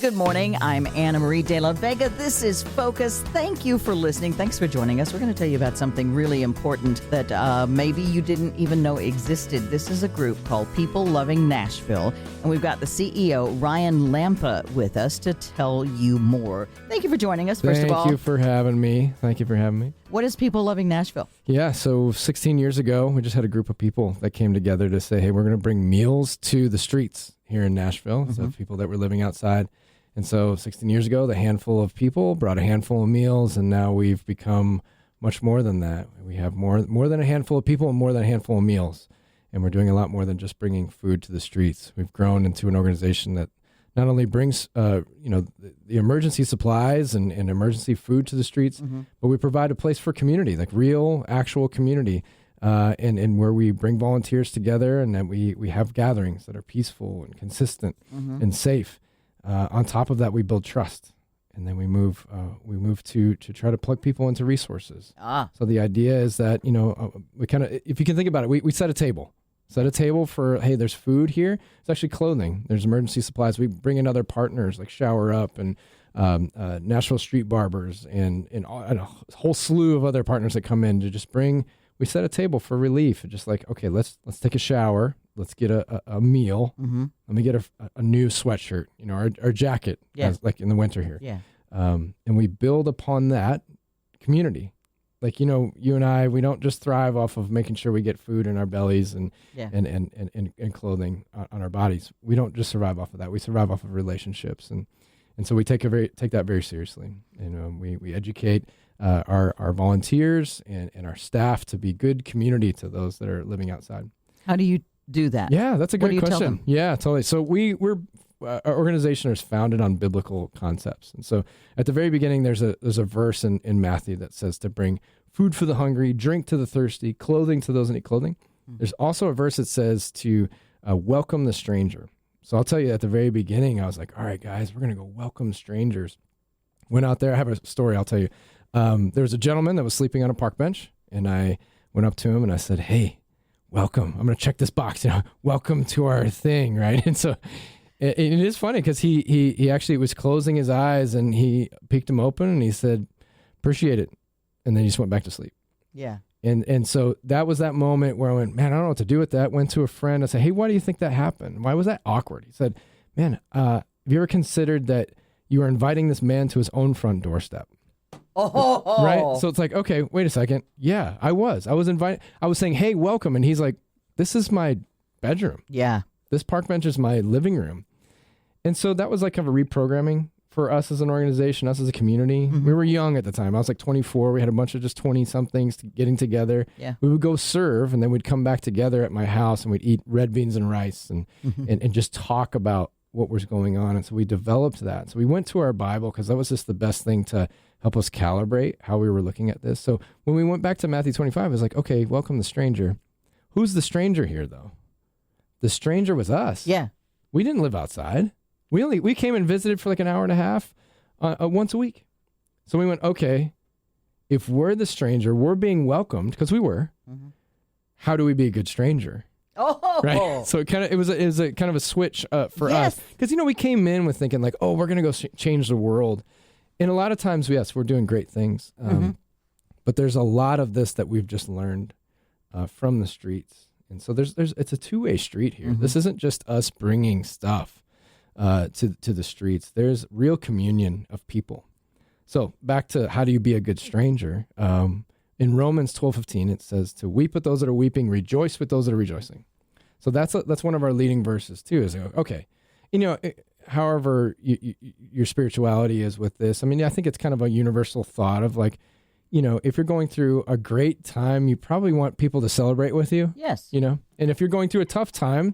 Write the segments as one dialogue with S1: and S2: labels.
S1: Good morning. I'm Anna Marie de la Vega. This is Focus. Thank you for listening. Thanks for joining us. We're going to tell you about something really important that maybe you didn't even know existed. This is a group called People Loving Nashville, and we've got the CEO, Ryan Lampa, with us to tell you more. Thank you for joining us, first of all.
S2: Thank you for having me.
S1: What is People Loving Nashville?
S2: Yeah, so 16 years ago, we just had a group of people that came together to say, hey, we're going to bring meals to the streets here in Nashville, so people that were living outside. And so 16 years ago, the handful of people brought a handful of meals, and now we've become much more than that. We have more than a handful of people and more than a handful of meals, and we're doing a lot more than just bringing food to the streets. We've grown into an organization that not only brings the emergency supplies and emergency food to the streets, but we provide a place for community, like real, actual community, and where we bring volunteers together, and that we have gatherings that are peaceful and consistent and safe. On top of that, we build trust, and then we move to try to plug people into resources. So the idea is that, we kind of, if you can think about it, we set a table for, hey, there's food here. It's actually clothing. There's emergency supplies. We bring in other partners like Shower Up and Nashville Street Barbers and a whole slew of other partners that come in to just bring. We set a table for relief. Just like, okay, let's take a shower. Let's get a meal. Let me get a new sweatshirt, our jacket, like in the winter here.
S1: Yeah.
S2: And we build upon that community. Like, you and I, we don't just thrive off of making sure we get food in our bellies and clothing on our bodies. We don't just survive off of that. We survive off of relationships. And so we take that very seriously. We educate our volunteers and our staff to be good community to those that are living outside.
S1: How do you do that?
S2: Yeah, that's a great question.
S1: Tell them?
S2: Yeah, totally. So we're our organization is founded on biblical concepts. And so at the very beginning, there's a verse in Matthew that says to bring food for the hungry, drink to the thirsty, clothing to those that need clothing. There's also a verse that says to welcome the stranger. So I'll tell you, at the very beginning, I was like, all right, guys, we're going to go welcome strangers. Went out there. I have a story I'll tell you. There was a gentleman that was sleeping on a park bench, and I went up to him and I said, hey, welcome. I'm going to check this box. Welcome to our thing, right? And so it is funny because he actually was closing his eyes, and he peeked them open, and he said, appreciate it. And then he just went back to sleep.
S1: Yeah.
S2: And so that was that moment where I went, man, I don't know what to do with that. Went to a friend. I said, hey, why do you think that happened? Why was that awkward? He said, man, have you ever considered that you are inviting this man to his own front doorstep?
S1: Oh,
S2: right. So it's like, okay, wait a second. Yeah, I was invited. I was saying, hey, welcome. And he's like, this is my bedroom.
S1: Yeah.
S2: This park bench is my living room. And so that was like kind of a reprogramming for us as an organization, us as a community. We were young at the time. I was like 24. We had a bunch of just 20 somethings getting together.
S1: Yeah.
S2: We would go serve, and then we'd come back together at my house, and we'd eat red beans and rice and just talk about what was going on. And so we developed that. So we went to our Bible because that was just the best thing to help us calibrate how we were looking at this. So when we went back to Matthew 25, it was like, okay, welcome the stranger. Who's the stranger here, though? The stranger was us.
S1: Yeah.
S2: We didn't live outside. We came and visited for like an hour and a half once a week. So we went, okay, if we're the stranger, we're being welcomed, because we were. How do we be a good stranger?
S1: Oh,
S2: right. So it was a kind of a switch for us, because we came in with thinking like, oh, we're gonna go change the world, and a lot of times, yes, we're doing great things, but there's a lot of this that we've just learned from the streets, and so it's a two-way street here. This isn't just us bringing stuff to the streets. There's real communion of people. So back to how do you be a good stranger? In Romans 12:15, it says to weep with those that are weeping, rejoice with those that are rejoicing. So that's one of our leading verses too. Is okay, however your spirituality is with this. I mean, I think it's kind of a universal thought of like, if you're going through a great time, you probably want people to celebrate with you.
S1: Yes.
S2: And if you're going through a tough time,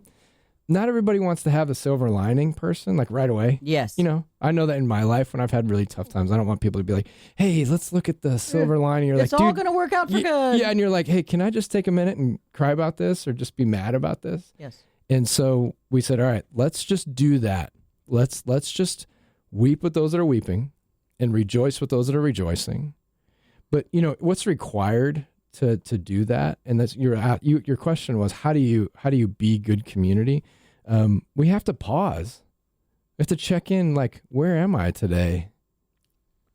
S2: not everybody wants to have the silver lining person like right away.
S1: Yes.
S2: I know that in my life when I've had really tough times, I don't want people to be like, hey, let's look at the silver lining. You're
S1: it's
S2: like,
S1: all going to work out for good.
S2: Yeah. And you're like, hey, can I just take a minute and cry about this or just be mad about this?
S1: Yes.
S2: And so we said, all right, let's just do that. Let's just weep with those that are weeping and rejoice with those that are rejoicing. But what's required to do that? And that's your question was, how do you be good community? We have to pause. We have to check in, like, where am I today?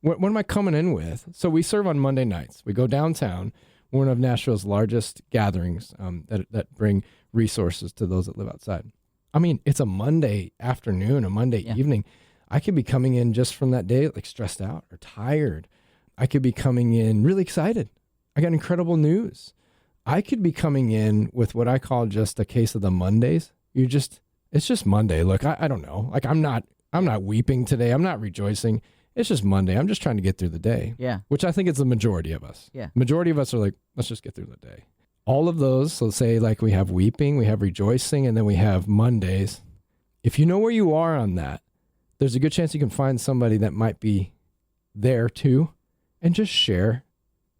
S2: What am I coming in with? So we serve on Monday nights. We go downtown, one of Nashville's largest gatherings that bring resources to those that live outside. I mean, it's a Monday afternoon, a Monday evening. I could be coming in just from that day, like stressed out or tired. I could be coming in really excited. I got incredible news. I could be coming in with what I call just a case of the Mondays. It's just Monday. Look, I don't know. Like, I'm not weeping today. I'm not rejoicing. It's just Monday. I'm just trying to get through the day.
S1: Yeah.
S2: Which I think is the majority of us.
S1: Yeah.
S2: Majority of us are like, let's just get through the day. All of those, so say like we have weeping, we have rejoicing, and then we have Mondays. If you know where you are on that, there's a good chance you can find somebody that might be there too, and just share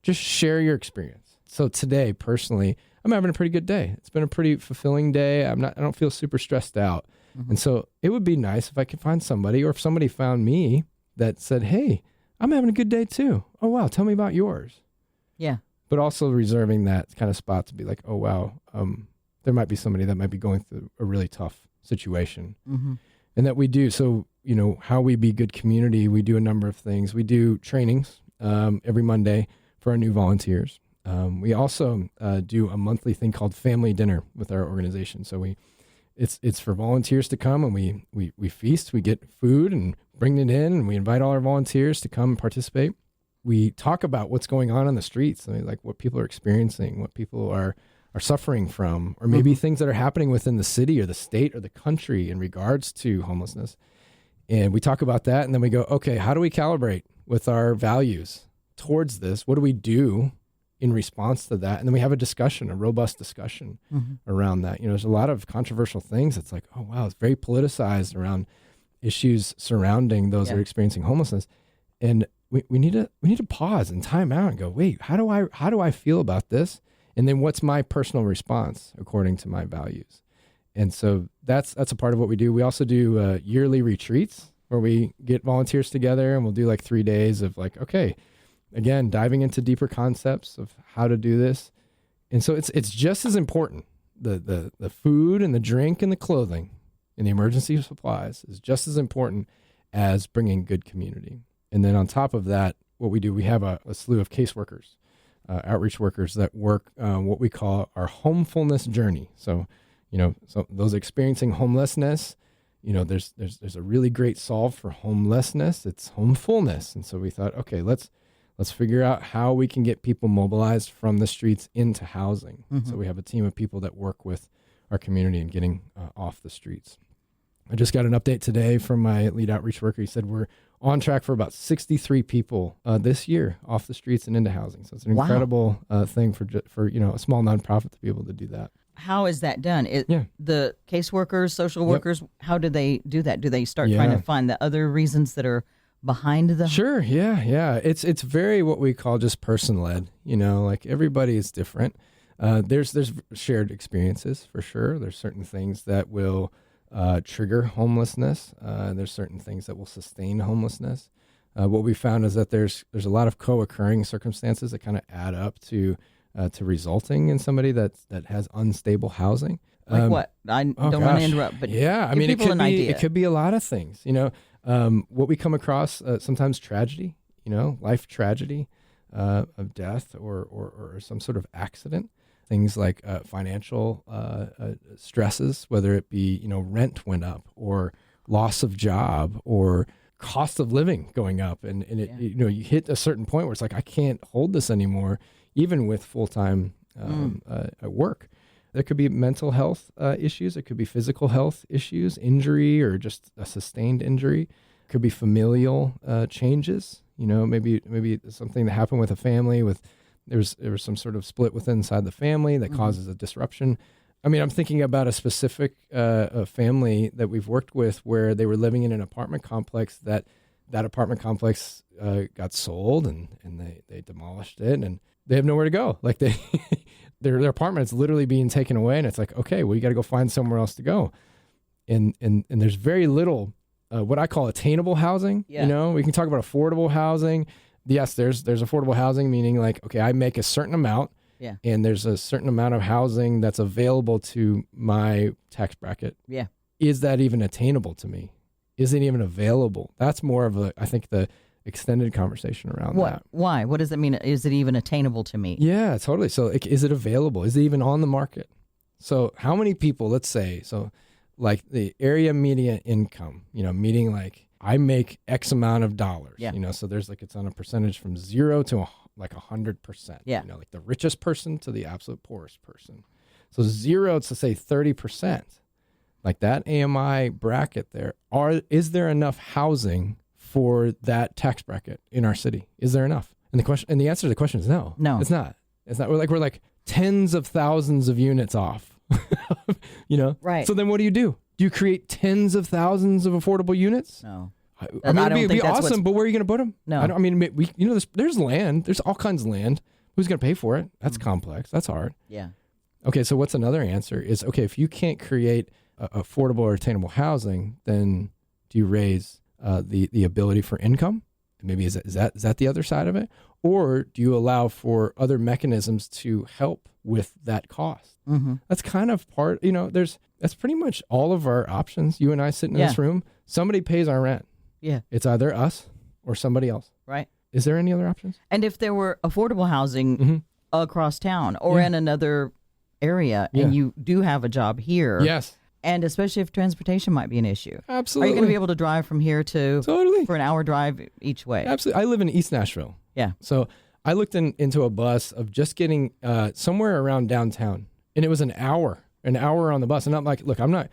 S2: your experience. So today, personally, I'm having a pretty good day. It's been a pretty fulfilling day. I don't feel super stressed out. Mm-hmm. And so it would be nice if I could find somebody, or if somebody found me that said, hey, I'm having a good day too. Oh, wow. Tell me about yours.
S1: Yeah. But
S2: also reserving that kind of spot to be like, oh, wow, there might be somebody that might be going through a really tough situation. Mm-hmm. And that we do. So, how we be good community, we do a number of things. We do trainings every Monday for our new volunteers. We also do a monthly thing called family dinner with our organization. So it's for volunteers to come, and we feast, we get food and bring it in, and we invite all our volunteers to come and participate. We talk about what's going on the streets, like what people are experiencing, what people are suffering from, or maybe things that are happening within the city or the state or the country in regards to homelessness. And we talk about that, and then we go, okay, how do we calibrate with our values towards this? What do we do in response to that? And then we have a robust discussion around that. There's a lot of controversial things. It's like, oh, wow, it's very politicized around issues surrounding those that are experiencing homelessness. And we need to pause and time out and go, wait, how do I feel about this? And then what's my personal response according to my values? And so that's a part of what we do. We also do yearly retreats where we get volunteers together, and we'll do like 3 days of like, okay, again, diving into deeper concepts of how to do this. And so it's just as important. The food and the drink and the clothing and the emergency supplies is just as important as bringing good community. And then on top of that, what we do, we have a slew of caseworkers, outreach workers that work what we call our homefulness journey. So, so those experiencing homelessness, there's a really great solve for homelessness. It's homefulness. And so we thought, okay, let's figure out how we can get people mobilized from the streets into housing. Mm-hmm. So we have a team of people that work with our community and getting off the streets. I just got an update today from my lead outreach worker. He said we're on track for about 63 people this year off the streets and into housing. So it's an incredible thing for a small nonprofit to be able to do that.
S1: How is that done? The caseworkers, social workers, how do they do that? Do they start trying to find the other reasons that are behind the...
S2: Sure. Yeah. It's very what we call just person-led, like everybody is different. There's shared experiences for sure. There's certain things that will trigger homelessness. There's certain things that will sustain homelessness. What we found is that there's a lot of co-occurring circumstances that kind of add up to resulting in somebody that has unstable housing.
S1: Like what? I don't want to interrupt, but
S2: it could be a lot of things. What we come across sometimes tragedy, life tragedy of death or some sort of accident. Things like financial stresses, whether it be rent went up or loss of job or cost of living going up, and you hit a certain point where it's like I can't hold this anymore, even with full-time work. There could be mental health issues. There could be physical health issues, injury or just a sustained injury. It could be familial changes. Maybe something that happened with a family there was some sort of split inside the family that causes a disruption. I mean, I'm thinking about a specific family that we've worked with where they were living in an apartment complex that apartment complex got sold and they demolished it and they have nowhere to go. Like their apartment is literally being taken away, and it's like, okay, well, you got to go find somewhere else to go. And there's very little what I call attainable housing. Yeah. We can talk about affordable housing. Yes, there's affordable housing, meaning like, okay, I make a certain amount, and there's a certain amount of housing that's available to my tax bracket. Yeah. Is that even attainable to me? Is it even available? That's more of I think the extended conversation around that.
S1: Why? What does that mean? Is it even attainable to me?
S2: Yeah, totally. So is it available? Is it even on the market? So how many people, let's say, so like the area median income, meaning like I make X amount of dollars, so there's like, it's on a percentage from 0 to like 100%, like the richest person to the absolute poorest person. So 0 to say 30%, like that AMI bracket there, is there enough housing for that tax bracket in our city? Is there enough? And the answer to the question is no. No. It's not. We're like tens of thousands of units off. Right. So then what do? Do you create tens of thousands of affordable units? No. I mean, it'd be awesome, but where are you going to put them?
S1: No.
S2: There's land. There's all kinds of land. Who's going to pay for it? That's complex. That's hard.
S1: Yeah.
S2: Okay, so what's another answer is, okay, if you can't create affordable or attainable housing, then do you raise the ability for income? Maybe is that the other side of it? Or do you allow for other mechanisms to help with that cost? Mm-hmm. That's kind of part, that's pretty much all of our options. You and I sitting in this room, somebody pays our rent. Yeah. It's either us or somebody else.
S1: Right.
S2: Is there any other options?
S1: And if there were affordable housing across town or in another area and you do have a job here.
S2: Yes.
S1: And especially if transportation might be an issue.
S2: Absolutely.
S1: Are you going to be able to drive from here to for an hour drive each way?
S2: Absolutely. I live in East Nashville.
S1: Yeah.
S2: So I looked into a bus of just getting somewhere around downtown, and it was an hour on the bus. And I'm like, look, I'm not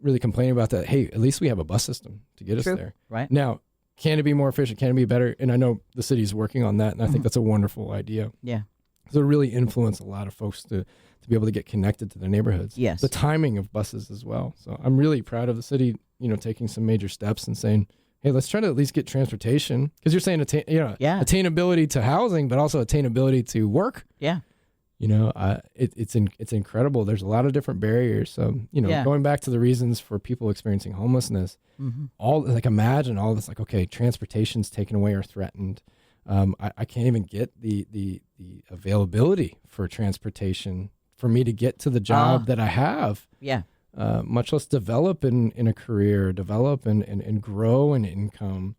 S2: really complaining about that. Hey, at least we have a bus system to get us there.
S1: Right.
S2: Now, can it be more efficient? Can it be better? And I know the city's working on that, and I think that's a wonderful idea.
S1: Yeah.
S2: So it really influenced a lot of folks to be able to get connected to their neighborhoods.
S1: Yes.
S2: The timing of buses as well. So I'm really proud of the city, taking some major steps and saying, hey, let's try to at least get transportation. Because you're saying attainability to housing, but also attainability to work.
S1: Yeah.
S2: It's incredible. There's a lot of different barriers. So, going back to the reasons for people experiencing homelessness, imagine all this, like, okay, transportation's taken away or threatened. I can't even get the availability for transportation for me to get to the job that I have.
S1: Yeah.
S2: Much less develop in a career, develop and grow in income.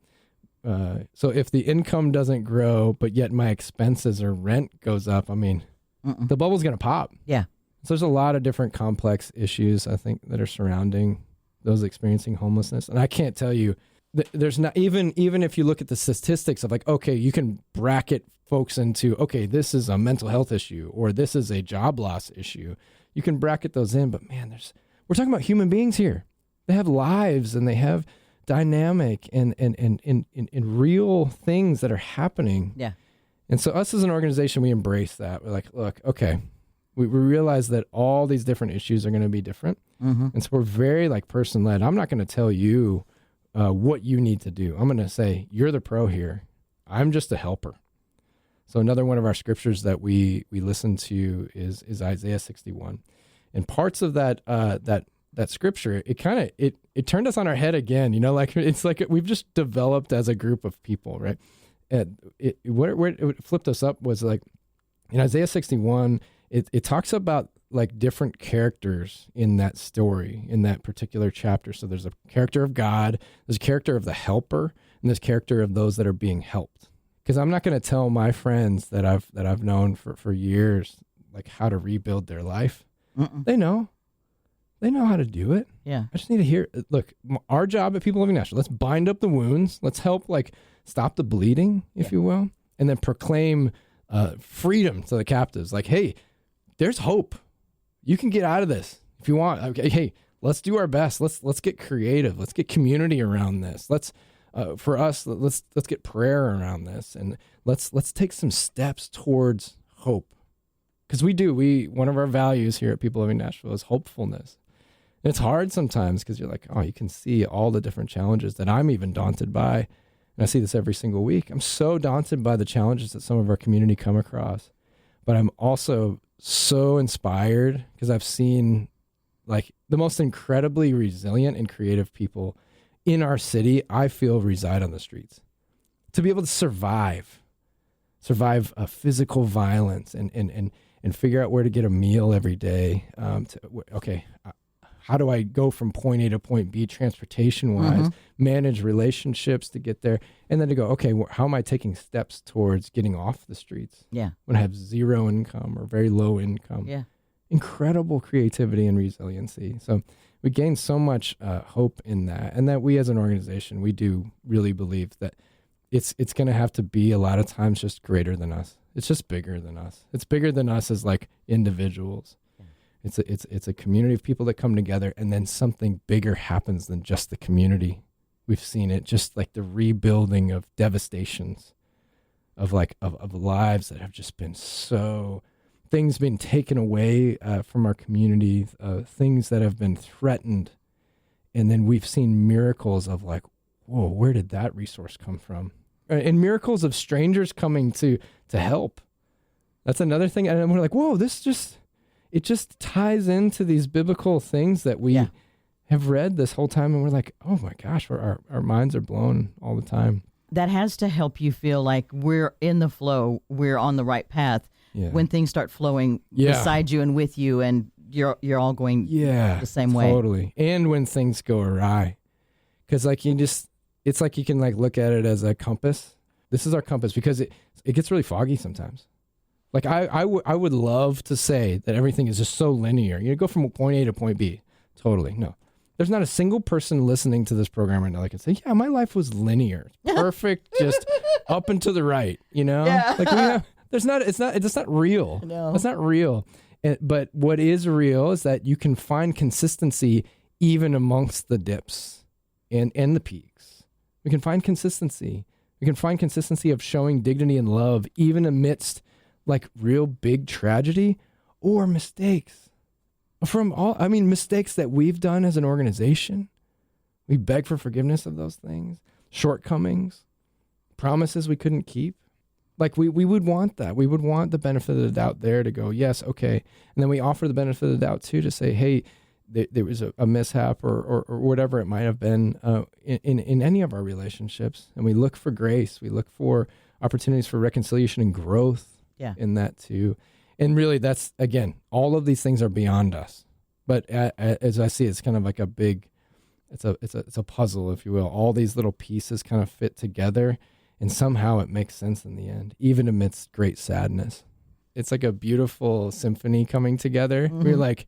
S2: So if the income doesn't grow, but yet my expenses or rent goes up, I mean, the bubble's going to pop.
S1: Yeah.
S2: So there's a lot of different complex issues, I think, that are surrounding those experiencing homelessness. And I can't tell you, there's not even if you look at the statistics of like, okay, you can bracket folks into, okay, this is a mental health issue or this is a job loss issue. You can bracket those in, but man, we're talking about human beings here. They have lives and they have dynamic and real things that are happening.
S1: Yeah.
S2: And so us as an organization, we embrace that. We're like, look, okay, we realize that all these different issues are going to be different. Mm-hmm. And so we're very like person-led. I'm not going to tell you what you need to do. I'm going to say, you're the pro here. I'm just a helper. So another one of our scriptures that we listen to is Isaiah 61. And parts of that scripture, it turned us on our head again. Like it's like we've just developed as a group of people, right? Where it flipped us up was like in Isaiah 61, it talks about like different characters in that story, in that particular chapter. So there's a character of God, there's a character of the helper, and there's character of those that are being helped. Because I'm not going to tell my friends that I've known for years, like how to rebuild their life. They know how to do it.
S1: Yeah.
S2: I just need to hear, look, our job at People Loving Nashville, let's bind up the wounds. Let's help like stop the bleeding, if you will, and then proclaim freedom to the captives. Like, hey, there's hope. You can get out of this if you want. Okay, hey, let's do our best. Let's get creative. Let's get community around this. Let's get prayer around this, and let's take some steps towards hope. Because one of our values here at People Living Nashville is hopefulness. And it's hard sometimes because you're like, oh, you can see all the different challenges that I'm even daunted by. And I see this every single week. I'm so daunted by the challenges that some of our community come across. But I'm also so inspired because I've seen like the most incredibly resilient and creative people in our city, I feel, reside on the streets. To be able to survive physical violence and figure out where to get a meal every day. how do I go from point A to point B transportation wise, manage relationships to get there, and then to go, okay, how am I taking steps towards getting off the streets?
S1: Yeah.
S2: When I have zero income or very low income.
S1: Yeah.
S2: Incredible creativity and resiliency. So we gain so much hope in that, and that we as an organization, we do really believe that it's going to have to be a lot of times just greater than us. It's just bigger than us. It's bigger than us as like individuals. It's a community of people that come together, and then something bigger happens than just the community. We've seen it, just like the rebuilding of devastations of lives that have just been so, things being taken away from our community, things that have been threatened. And then we've seen miracles of like, whoa, where did that resource come from? And miracles of strangers coming to help. That's another thing. And we're like, whoa, it just ties into these biblical things that we have read this whole time. And we're like, oh my gosh, our minds are blown all the time.
S1: That has to help you feel like we're in the flow, we're on the right path.
S2: Yeah.
S1: When things start flowing beside you and with you, and you're all going the same way.
S2: Totally. And when things go awry, because like it's like you can like look at it as a compass. This is our compass, because it gets really foggy sometimes. Like I would love to say that everything is just so linear. You go from point A to point B. Totally. No. There's not a single person listening to this program right now that can say, yeah, my life was linear. Perfect, just up and to the right, you know?
S1: Yeah.
S2: Like it's not real.
S1: No.
S2: It's not real. But what is real is that you can find consistency even amongst the dips and the peaks. We can find consistency. We can find consistency of showing dignity and love even amidst like real big tragedy or mistakes. Mistakes that we've done as an organization. We beg for forgiveness of those things, shortcomings, promises we couldn't keep. Like we would want that. We would want the benefit of the doubt there to go, yes, okay. And then we offer the benefit of the doubt too, to say, hey, there was a mishap or whatever it might have been in any of our relationships. And we look for grace. We look for opportunities for reconciliation and growth in that too. And really that's, again, all of these things are beyond us. But as I see, it's kind of like a big, it's a puzzle, if you will. All these little pieces kind of fit together, and somehow it makes sense in the end, even amidst great sadness. It's like a beautiful symphony coming together. Mm-hmm. We're like,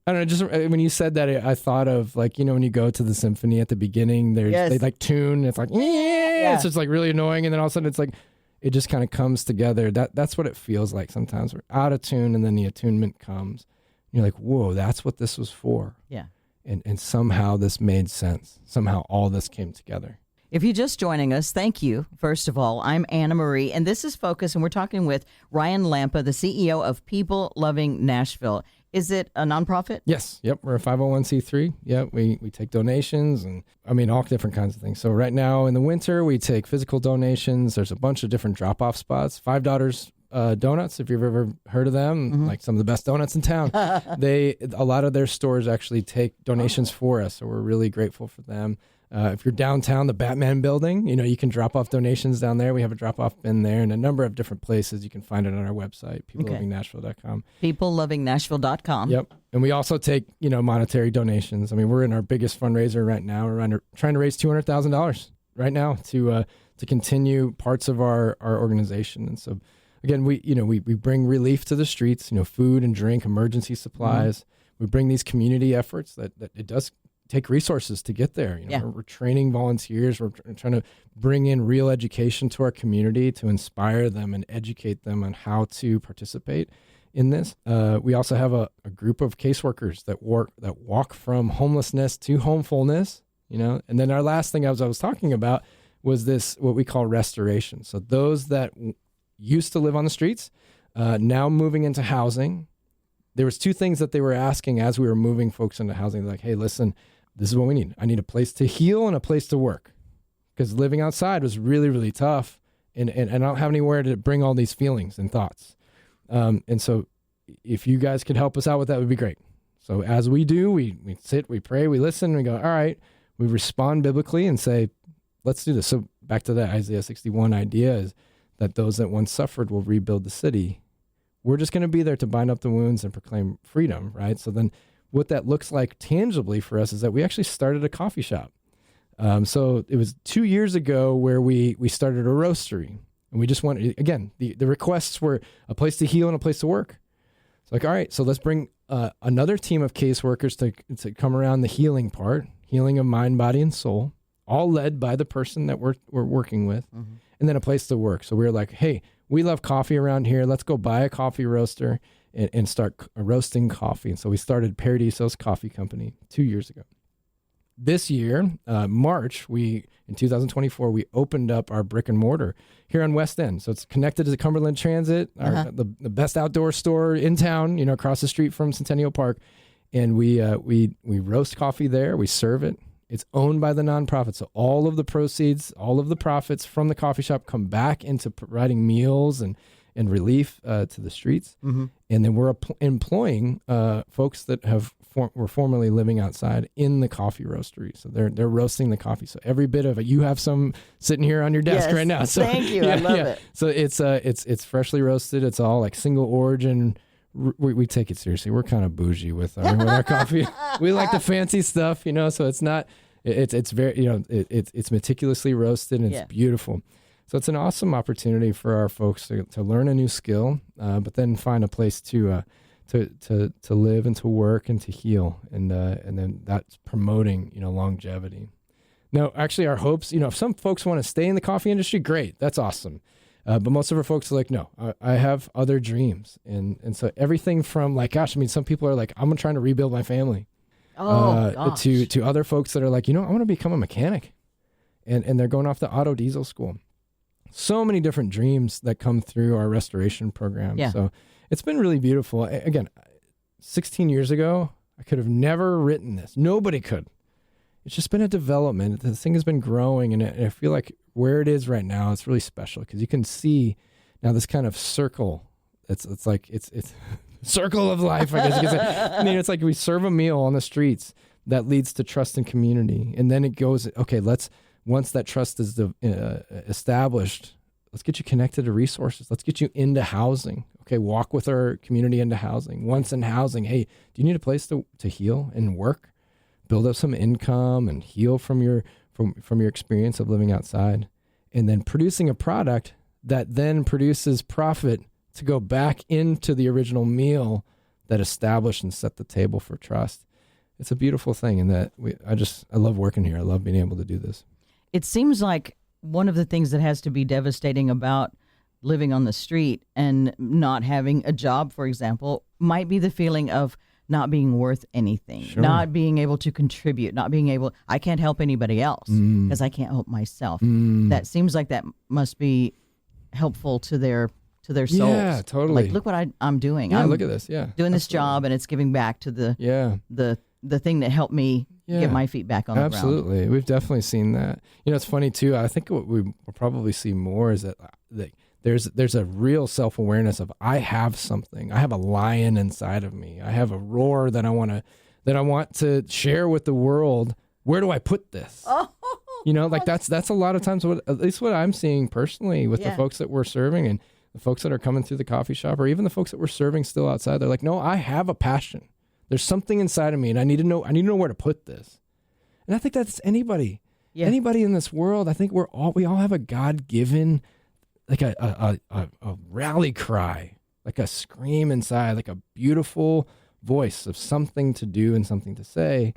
S2: I don't know, just when you said that, I thought of like, you know, when you go to the symphony at the beginning, they like tune, it's like, it's just like really annoying. And then all of a sudden it's like, it just kind of comes together. That's what it feels like sometimes. We're out of tune, and then the attunement comes. And you're like, whoa, that's what this was for. Yeah. And somehow this made sense. Somehow all this came together.
S1: If you're just joining us, thank you. First of all, I'm Anna Marie, and this is Focus, and we're talking with Ryan Lampa, the CEO of People Loving Nashville. Is it a nonprofit?
S2: Yes. Yep. We're a 501c3. Yep. We take donations and all different kinds of things. So right now in the winter, we take physical donations. There's a bunch of different drop-off spots. $5 donuts, if you've ever heard of them, like some of the best donuts in town. A lot of their stores actually take donations for us. So we're really grateful for them. If you're downtown, the Batman building, you can drop off donations down there. We have a drop-off bin there and a number of different places. You can find it on our website, peoplelovingnashville.com.
S1: Peoplelovingnashville.com.
S2: Yep. And we also take, monetary donations. We're in our biggest fundraiser right now. We're trying to raise $200,000 right now to continue parts of our organization. And so, again, we bring relief to the streets, food and drink, emergency supplies. Mm-hmm. We bring these community efforts that it does take resources to get there. We're training volunteers. We're trying to bring in real education to our community to inspire them and educate them on how to participate in this. We also have a group of caseworkers that walk from homelessness to homefulness, and then our last thing I was talking about was this, what we call restoration. So those that used to live on the streets, now moving into housing. There was two things that they were asking as we were moving folks into housing. They're like, hey, listen, this is what we need. I need a place to heal and a place to work, because living outside was really, really tough. And I don't have anywhere to bring all these feelings and thoughts. And so if you guys could help us out with that, would be great. So as we do, we sit, we pray, we listen, we go, all right, we respond biblically and say, let's do this. So back to that Isaiah 61 idea is that those that once suffered will rebuild the city. We're just going to be there to bind up the wounds and proclaim freedom, right? So then what that looks like tangibly for us is that we actually started a coffee shop. So it was 2 years ago where we started a roastery, and we just wanted, again, the requests were a place to heal and a place to work. It's like, all right, so let's bring another team of caseworkers to come around the healing part, healing of mind, body, and soul, all led by the person that we're working with, and then a place to work. So we were like, hey, we love coffee around here. Let's go buy a coffee roaster and start roasting coffee. And so we started Paradiso's Coffee Company 2 years ago. This year, March, in 2024, we opened up our brick and mortar here on West End. So it's connected to the Cumberland Transit, the best outdoor store in town, across the street from Centennial Park. And we roast coffee there. We serve it. It's owned by the nonprofit. So all of the proceeds, all of the profits from the coffee shop come back into providing meals and relief to the streets. And then we're employing folks that were formerly living outside in the coffee roastery. So they're roasting the coffee. So every bit of it, you have some sitting here on your desk right now. So
S1: thank you. I love it.
S2: So it's freshly roasted. It's all like single origin. We take it seriously. We're kind of bougie with our coffee. We like the fancy stuff, so it's not, it's very, it's meticulously roasted and it's beautiful. So it's an awesome opportunity for our folks to learn a new skill, but then find a place to live and to work and to heal, and then that's promoting longevity. Now, actually, our hopes, if some folks want to stay in the coffee industry, great, that's awesome. But most of our folks are like, no, I have other dreams, and so everything from like, gosh, some people are like, I'm trying to rebuild my family. To other folks that are like, I want to become a mechanic, and they're going off to auto diesel school. So many different dreams that come through our restoration program. Yeah. So it's been really beautiful. Again, 16 years ago, I could have never written this. Nobody could. It's just been a development. The thing has been growing, and I feel like where it is right now, it's really special because you can see now this kind of circle. It's like it's circle of life, I guess you could say. It's like we serve a meal on the streets that leads to trust and community, and then it goes, okay, once that trust is established, let's get you connected to resources. Let's get you into housing. Okay, walk with our community into housing. Once in housing, hey, do you need a place to heal and work? Build up some income and heal from your experience of living outside. And then producing a product that then produces profit to go back into the original meal that established and set the table for trust. It's a beautiful thing, and that I love working here. I love being able to do this.
S1: It seems like one of the things that has to be devastating about living on the street and not having a job, for example, might be the feeling of not being worth anything, not being able to contribute, I can't help anybody else because I can't help myself. That seems like that must be helpful to their souls.
S2: Yeah, totally.
S1: Like, look what I'm doing.
S2: Yeah,
S1: I'm
S2: look at this. Yeah,
S1: doing this job, and it's giving back to the thing that helped me get my feet back on the ground.
S2: Absolutely. We've definitely seen that. It's funny too. I think what we will probably see more is that there's a real self-awareness of, I have something. I have a lion inside of me. I have a roar that I want to share with the world. Where do I put this? That's a lot of times at least what I'm seeing personally with the folks that we're serving, and the folks that are coming through the coffee shop, or even the folks that we're serving still outside. They're like, no, I have a passion. There's something inside of me, and I need to know where to put this. And I think that's anybody in this world. I think we all have a God-given, like a rally cry, like a scream inside, like a beautiful voice of something to do and something to say.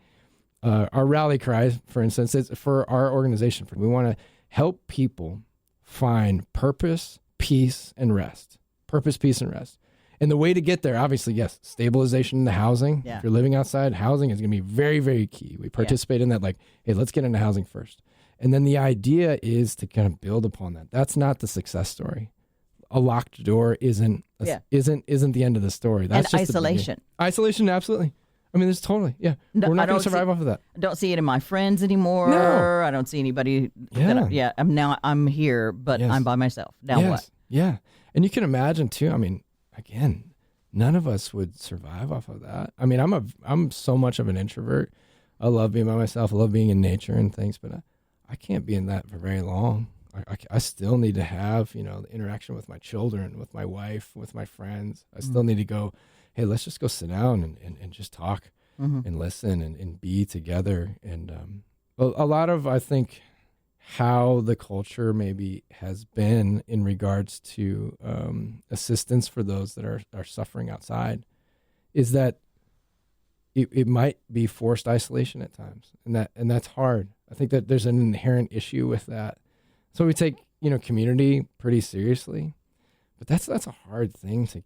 S2: Our rally cry, for instance, is for our organization. We want to help people find purpose, peace, and rest. Purpose, peace, and rest. And the way to get there, obviously, yes, stabilization in the housing. Yeah. If you're living outside, housing is going to be very, very key. We participate in that, like, hey, let's get into housing first. And then the idea is to kind of build upon that. That's not the success story. A locked door isn't the end of the story. That's
S1: and
S2: just
S1: isolation.
S2: Isolation, absolutely. There's totally, No, we're not going to survive off of that.
S1: I don't see it in my friends anymore. No. I don't see anybody. I'm here, but I'm by myself. Now what?
S2: Yeah. And you can imagine too, again, none of us would survive off of that. I'm so much of an introvert. I love being by myself. I love being in nature and things, but I can't be in that for very long. I still need to have, the interaction with my children, with my wife, with my friends. I still need to go, hey, let's just go sit down and just talk. and listen and be together. And a lot of, I think, how the culture maybe has been in regards to assistance for those that are suffering outside is that it might be forced isolation at times, and that's hard. I think that there's an inherent issue with that. So we take community pretty seriously, but that's a hard thing to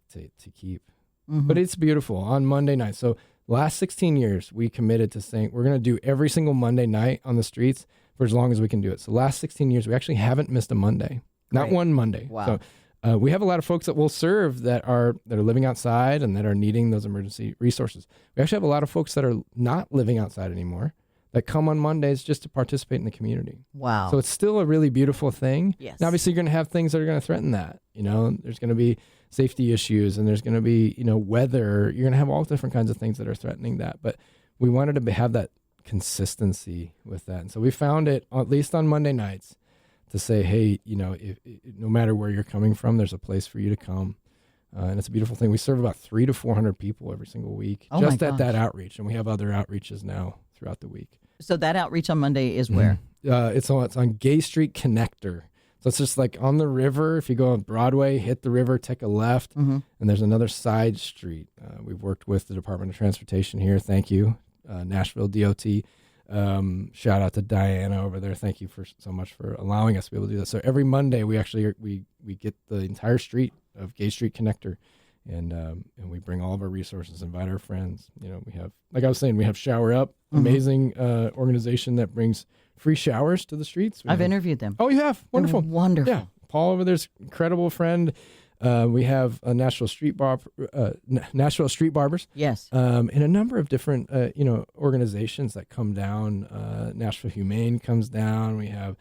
S2: keep. But it's beautiful on Monday night. So last 16 years, we committed to saying we're going to do every single Monday night on the streets for as long as we can do it. So last 16 years, we actually haven't missed a Monday, not one Monday.
S1: Wow.
S2: So we have a lot of folks that will serve that are living outside and that are needing those emergency resources. We actually have a lot of folks that are not living outside anymore that come on Mondays just to participate in the community.
S1: Wow.
S2: So it's still a really beautiful thing.
S1: Yes.
S2: Now, obviously, you're going to have things that are going to threaten that. There's going to be safety issues, and there's going to be, weather. You're going to have all different kinds of things that are threatening that. But we wanted to have that consistency with that. And so we found it, at least on Monday nights, to say, hey, if no matter where you're coming from, there's a place for you to come. And it's a beautiful thing. We serve about 300 to 400 people every single week just at that outreach. And we have other outreaches now throughout the week. So
S1: that outreach on Monday is where?
S2: It's on Gay Street Connector. So it's just like on the river. If you go on Broadway, hit the river, take a left, and there's another side street. We've worked with the Department of Transportation here. Thank you, Nashville DOT. Shout out to Diana over there. Thank you so much for allowing us to be able to do that. So every Monday we actually we get the entire street of Gay Street Connector, and we bring all of our resources, invite our friends. We have, like I was saying, we have Shower Up, amazing organization that brings free showers to the streets.
S1: I've interviewed them.
S2: Oh, you have? Wonderful.
S1: Wonderful.
S2: Yeah. Paul over there's incredible friend. We have a Nashville Street Barbers.
S1: Yes.
S2: And a number of different, organizations that come down. Nashville Humane comes down. We have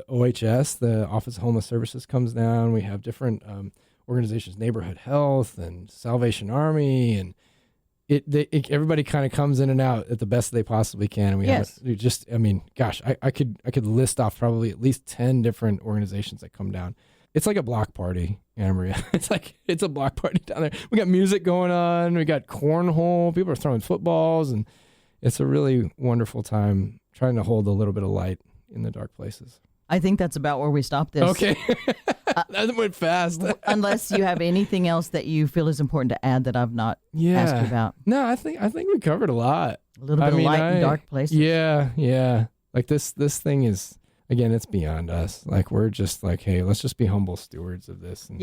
S2: OHS, the Office of Homeless Services, comes down. We have different organizations, Neighborhood Health and Salvation Army, and everybody kind of comes in and out at the best they possibly can. And we I could list off probably at least 10 different organizations that come down. It's like a block party, Anna Maria. It's a block party down there. We got music going on. We got cornhole. People are throwing footballs, and it's a really wonderful time trying to hold a little bit of light in the dark places.
S1: I think that's about where we stop this.
S2: Okay. That went fast.
S1: Unless you have anything else that you feel is important to add that I've not asked you about.
S2: No, I think we covered a lot.
S1: A little bit of light in dark places.
S2: Yeah. Like this thing is, again, it's beyond us. Like we're just like, hey, let's just be humble stewards of this. And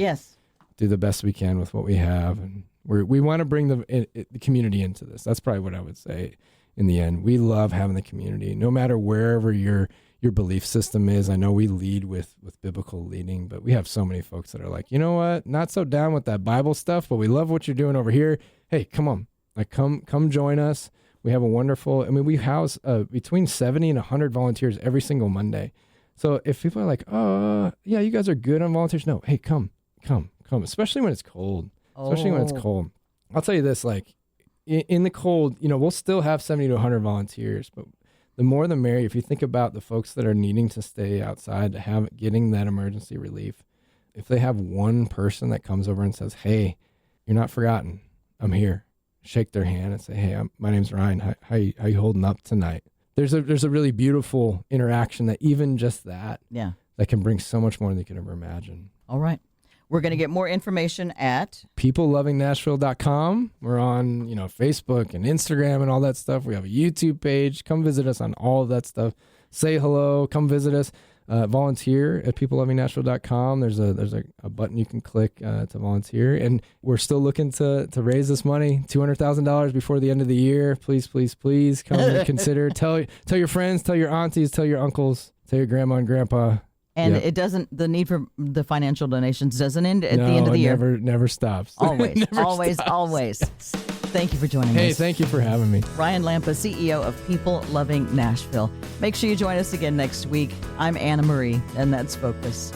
S2: do the best we can with what we have, and we want to bring the community into this. That's probably what I would say. In the end, we love having the community, no matter wherever your belief system is. I know we lead with biblical leading, but we have so many folks that are like, you know what, not so down with that Bible stuff, but we love what you're doing over here. Hey, come on, like come join us. We have a wonderful, we house between 70 and 100 volunteers every single Monday. So if people are like, oh, yeah, you guys are good on volunteers. No, hey, come, especially when it's cold. Especially when it's cold. I'll tell you this, like in the cold, we'll still have 70 to 100 volunteers, but the more the merrier. If you think about the folks that are needing to stay outside to getting that emergency relief, if they have one person that comes over and says, hey, you're not forgotten, I'm here. Shake their hand and say, hey, my name's Ryan. How you holding up tonight? There's a really beautiful interaction that even just that can bring so much more than you could ever imagine.
S1: All right. We're going to get more information at
S2: peoplelovingnashville.com. We're on, Facebook and Instagram and all that stuff. We have a YouTube page. Come visit us on all of that stuff. Say hello. Come visit us. Volunteer at peoplelovingnashville.com. There's a button you can click to volunteer. And we're still looking to raise this money, $200,000 before the end of the year. Please, please, please come and consider. Tell your friends, tell your aunties, tell your uncles, tell your grandma and grandpa.
S1: And it doesn't, the need for the financial donations doesn't end at the end of the year.
S2: Never stops.
S1: Always, always,
S2: stops.
S1: always. Thank you for joining us.
S2: Hey, thank you for having me.
S1: Ryan Lampa, CEO of People Loving Nashville. Make sure you join us again next week. I'm Anna Marie, and that's Focus.